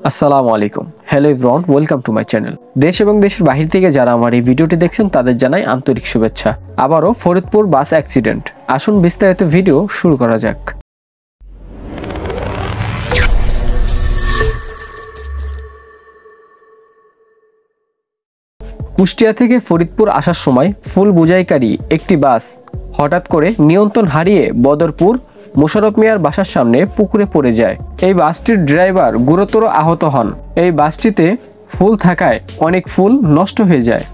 আসসালামু আলাইকুম। Hello everyone, welcome to my channel. দেশ এবং দেশের বাহির থেকে যারা আমার এই ভিডিওটি দেখছেন তাদের জানাই আন্তরিক শুভেচ্ছা। আবারও ফরিদপুর বাস অ্যাক্সিডেন্ট। আসুন বিস্তারিত ভিডিও শুরু করা যাক। কুষ্টিয়া থেকে ফরিদপুর আসার সময় ফুল বোঝাইকারী একটি বাস হঠাৎ করে নিয়ন্ত্রণ হারিয়ে বদরপুর মোশাররফ মিয়ার বাসার সামনে পুকুরে পড়ে যায়। এই বাসটির ড্রাইভার গুরুতর আহত হন। এই বাসটিতে ফুল থাকায় অনেক ফুল নষ্ট হয়ে যায়।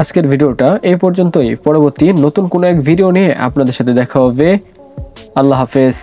আজকের ভিডিওটা এই পর্যন্তই। পরবর্তী নতুন কোনো এক ভিডিও নিয়ে আপনাদের সাথে দেখা হবে। আল্লাহ হাফেজ।